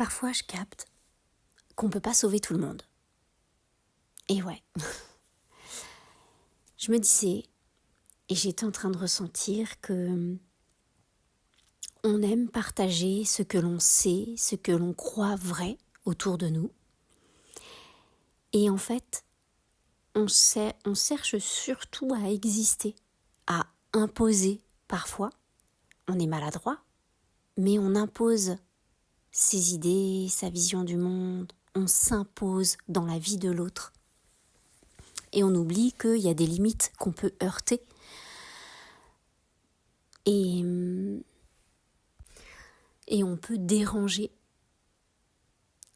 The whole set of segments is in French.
parfois je capte qu'on ne peut pas sauver tout le monde. Et ouais, je me disais, et j'étais en train de ressentir que on aime partager ce que l'on sait, ce que l'on croit vrai autour de nous. Et en fait, on cherche surtout à exister, à imposer parfois. On est maladroit, mais on impose ses idées, sa vision du monde. On s'impose dans la vie de l'autre. Et on oublie qu'il y a des limites qu'on peut heurter. Et on peut déranger.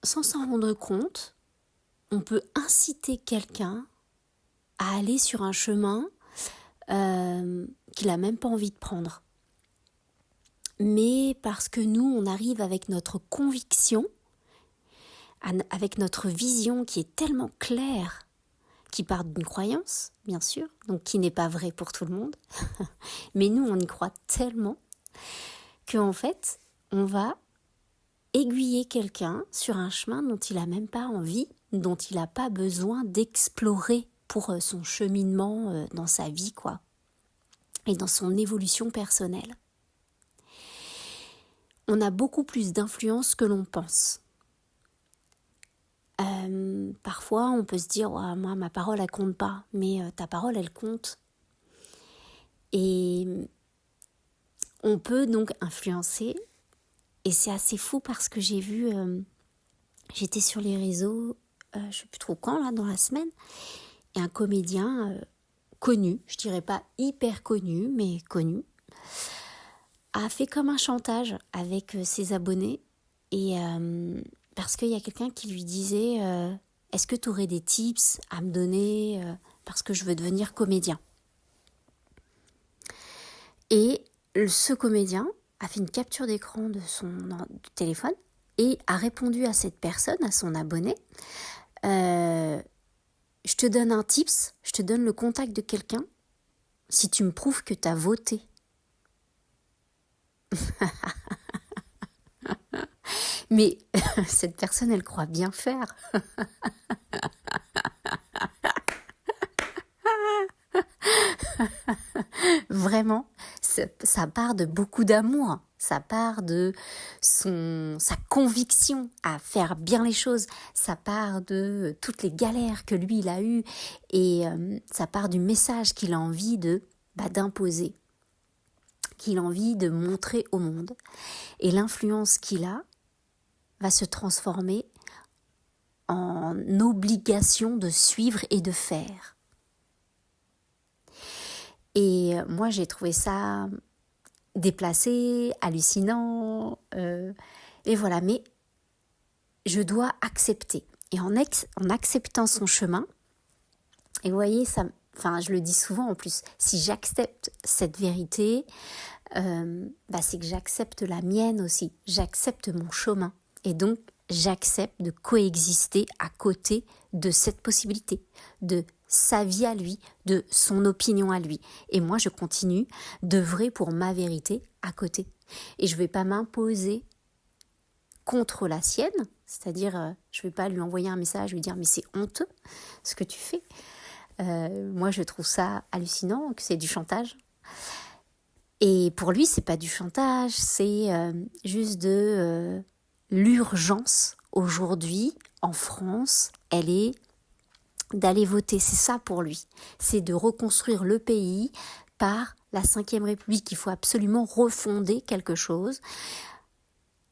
Sans s'en rendre compte, on peut inciter quelqu'un à aller sur un chemin qu'il n'a même pas envie de prendre. Mais parce que nous, on arrive avec notre conviction, avec notre vision qui est tellement claire, qui part d'une croyance, bien sûr, donc qui n'est pas vraie pour tout le monde, mais nous, on y croit tellement qu'en fait, on va aiguiller quelqu'un sur un chemin dont il n'a même pas envie, dont il n'a pas besoin d'explorer pour son cheminement dans sa vie, quoi, et dans son évolution personnelle. On a beaucoup plus d'influence que l'on pense. Parfois, on peut se dire ouais, « moi, ma parole, elle compte pas », mais ta parole, elle compte. Et on peut donc influencer. Et c'est assez fou parce que j'ai vu, j'étais sur les réseaux, je ne sais plus trop quand, là, dans la semaine, et un comédien connu, je dirais pas hyper connu, mais connu, a fait comme un chantage avec ses abonnés. Et parce qu'il y a quelqu'un qui lui disait est-ce que tu aurais des tips à me donner parce que je veux devenir comédien. Et ce comédien a fait une capture d'écran de son téléphone et a répondu à cette personne, à son abonné je te donne un tips, je te donne le contact de quelqu'un si tu me prouves que tu as voté. Mais cette personne, elle croit bien faire. Vraiment, ça part de beaucoup d'amour. Ça part de sa conviction à faire bien les choses. Ça part de toutes les galères que lui, il a eues. Et ça part du message qu'il a envie d'imposer, qu'il a envie de montrer au monde. Et l'influence qu'il a va se transformer en obligation de suivre et de faire. Et moi, j'ai trouvé ça déplacé, hallucinant, et voilà. Mais je dois accepter. Et en acceptant son chemin, et vous voyez, je le dis souvent en plus, si j'accepte cette vérité, c'est que j'accepte la mienne aussi, j'accepte mon chemin. Et donc, j'accepte de coexister à côté de cette possibilité, de sa vie à lui, de son opinion à lui. Et moi, je continue d'œuvrer pour ma vérité à côté. Et je ne vais pas m'imposer contre la sienne, c'est-à-dire, je ne vais pas lui envoyer un message, lui dire « mais c'est honteux ce que tu fais ». Moi, je trouve ça hallucinant, que c'est du chantage. Et pour lui, c'est pas du chantage, c'est juste de l'urgence aujourd'hui en France, elle est d'aller voter. C'est ça pour lui. C'est de reconstruire le pays par la Ve République. Il faut absolument refonder quelque chose.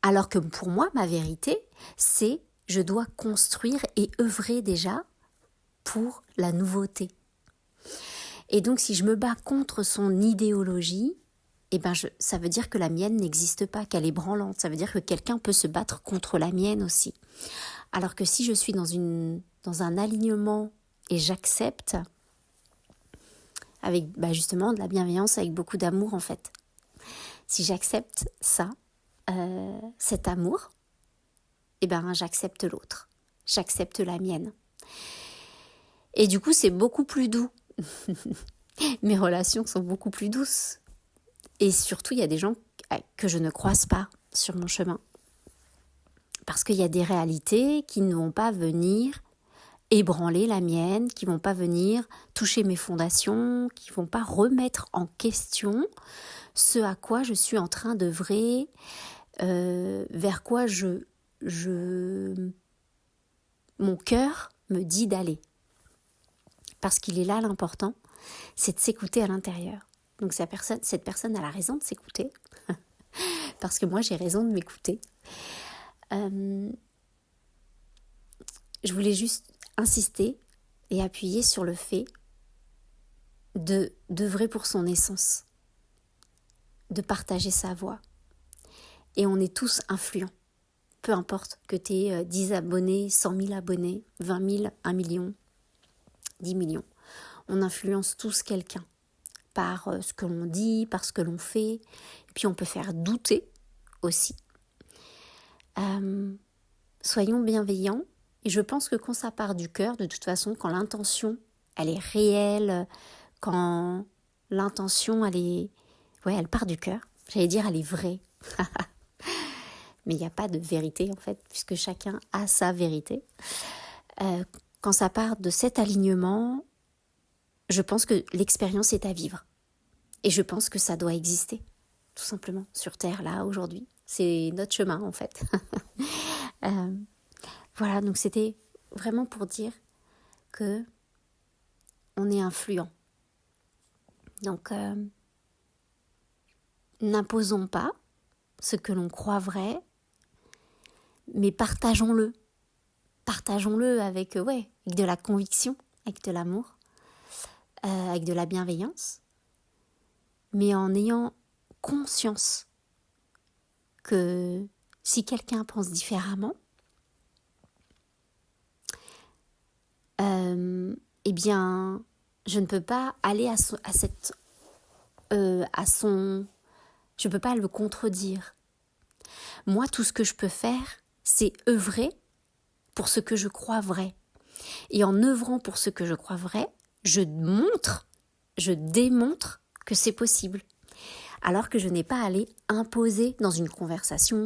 Alors que pour moi, ma vérité, c'est je dois construire et œuvrer déjà pour la nouveauté. Et donc, si je me bats contre son idéologie, ça veut dire que la mienne n'existe pas, qu'elle est branlante. Ça veut dire que quelqu'un peut se battre contre la mienne aussi. Alors que si je suis dans un alignement et j'accepte, avec justement de la bienveillance, avec beaucoup d'amour en fait. Si j'accepte ça, cet amour, j'accepte l'autre. J'accepte la mienne. Et du coup, c'est beaucoup plus doux. Mes relations sont beaucoup plus douces. Et surtout, il y a des gens que je ne croise pas sur mon chemin. Parce qu'il y a des réalités qui ne vont pas venir ébranler la mienne, qui ne vont pas venir toucher mes fondations, qui ne vont pas remettre en question ce à quoi je suis en train d'œuvrer, vers quoi mon cœur me dit d'aller. Parce qu'il est là l'important, c'est de s'écouter à l'intérieur. Donc cette personne a la raison de s'écouter, parce que moi j'ai raison de m'écouter. Je voulais juste insister et appuyer sur le fait d'œuvrer pour son essence, de partager sa voix. Et on est tous influents. Peu importe que tu aies 10 abonnés, 100 000 abonnés, 20 000, 1 million, 10 millions. On influence tous quelqu'un par ce que l'on dit, par ce que l'on fait. Et puis on peut faire douter aussi. Soyons bienveillants. Et je pense que quand ça part du cœur, de toute façon, quand l'intention, elle est réelle, quand l'intention, elle part du cœur. J'allais dire, elle est vraie. Mais il n'y a pas de vérité, en fait, puisque chacun a sa vérité. Quand ça part de cet alignement, je pense que l'expérience est à vivre. Et je pense que ça doit exister, tout simplement, sur Terre, là, aujourd'hui. C'est notre chemin, en fait. Voilà, donc c'était vraiment pour dire que on est influent. Donc, n'imposons pas ce que l'on croit vrai, mais partageons-le. Partageons-le avec de la conviction, avec de l'amour, avec de la bienveillance, mais en ayant conscience que si quelqu'un pense différemment, eh bien, je ne peux pas aller je ne peux pas le contredire. Moi, tout ce que je peux faire, c'est œuvrer pour ce que je crois vrai. Et en œuvrant pour ce que je crois vrai, je démontre que c'est possible. Alors que je n'ai pas à aller imposer dans une conversation,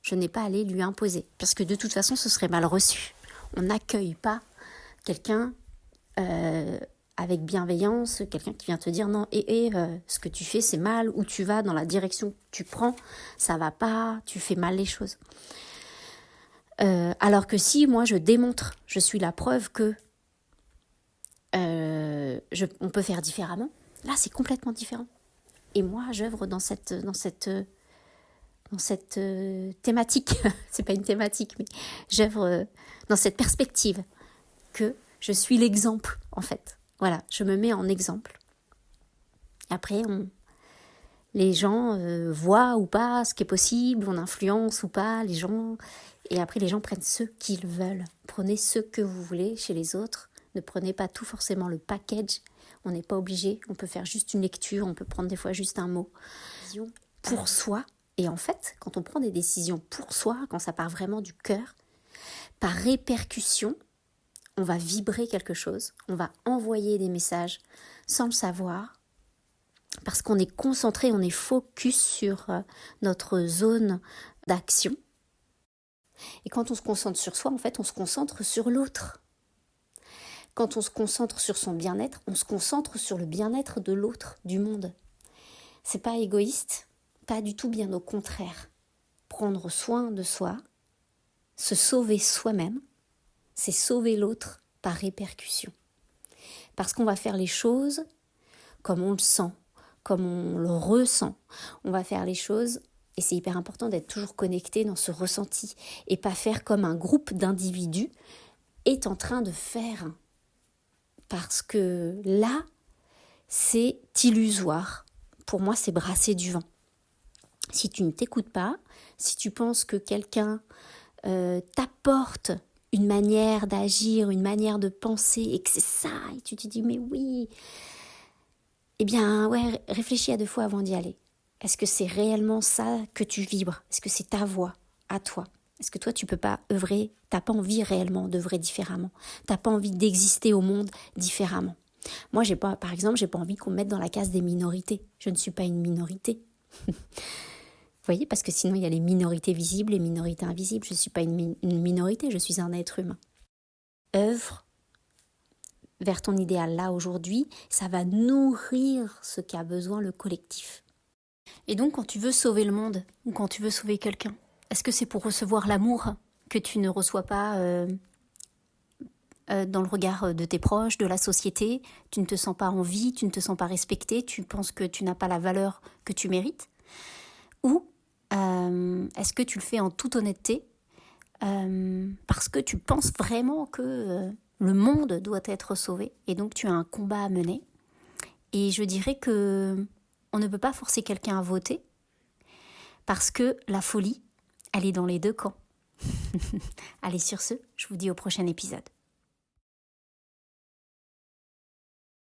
je n'ai pas à aller lui imposer. Parce que de toute façon, ce serait mal reçu. On n'accueille pas quelqu'un avec bienveillance, quelqu'un qui vient te dire non, ce que tu fais c'est mal, ou tu vas dans la direction que tu prends, ça va pas, tu fais mal les choses. Alors que si moi je démontre, je suis la preuve que on peut faire différemment, là c'est complètement différent. Et moi j'œuvre dans cette thématique, c'est pas une thématique, mais j'œuvre dans cette perspective que je suis l'exemple en fait. Voilà, je me mets en exemple. Après, les gens voient ou pas ce qui est possible, on influence ou pas les gens. Et après, les gens prennent ce qu'ils veulent. Prenez ce que vous voulez chez les autres. Ne prenez pas tout forcément le package. On n'est pas obligé. On peut faire juste une lecture. On peut prendre des fois juste un mot. Pour soi. Et en fait, quand on prend des décisions pour soi, quand ça part vraiment du cœur, par répercussion, on va vibrer quelque chose. On va envoyer des messages sans le savoir. Parce qu'on est concentré, on est focus sur notre zone d'action. Et quand on se concentre sur soi, en fait, on se concentre sur l'autre. Quand on se concentre sur son bien-être, on se concentre sur le bien-être de l'autre, du monde. C'est pas égoïste, pas du tout, bien au contraire. Prendre soin de soi, se sauver soi-même, c'est sauver l'autre par répercussion. Parce qu'on va faire les choses comme on le sent, comme on le ressent. On va faire les choses, et c'est hyper important d'être toujours connecté dans ce ressenti, et pas faire comme un groupe d'individus est en train de faire. Parce que là, c'est illusoire. Pour moi, c'est brasser du vent. Si tu ne t'écoutes pas, si tu penses que quelqu'un t'apporte une manière d'agir, une manière de penser, et que c'est ça, et tu te dis, mais oui, eh bien, réfléchis à 2 fois avant d'y aller. Est-ce que c'est réellement ça que tu vibres? Est-ce que c'est ta voix, à toi? Est-ce que toi, tu peux pas œuvrer? T'as pas envie réellement d'œuvrer différemment? T'as pas envie d'exister au monde différemment? Moi, par exemple, j'ai pas envie qu'on me mette dans la case des minorités. Je ne suis pas une minorité. voyez, parce que sinon il y a les minorités visibles, les minorités invisibles. Je ne suis pas une minorité, je suis un être humain. Œuvre vers ton idéal là aujourd'hui, ça va nourrir ce qu'a besoin le collectif. Et donc quand tu veux sauver le monde, ou quand tu veux sauver quelqu'un, est-ce que c'est pour recevoir l'amour que tu ne reçois pas dans le regard de tes proches, de la société? Tu ne te sens pas en vie, tu ne te sens pas respecté, tu penses que tu n'as pas la valeur que tu mérites? Ou est-ce que tu le fais en toute honnêteté parce que tu penses vraiment que le monde doit être sauvé et donc tu as un combat à mener? Et je dirais que on ne peut pas forcer quelqu'un à voter parce que la folie, elle est dans les deux camps. Allez, sur ce, je vous dis au prochain épisode.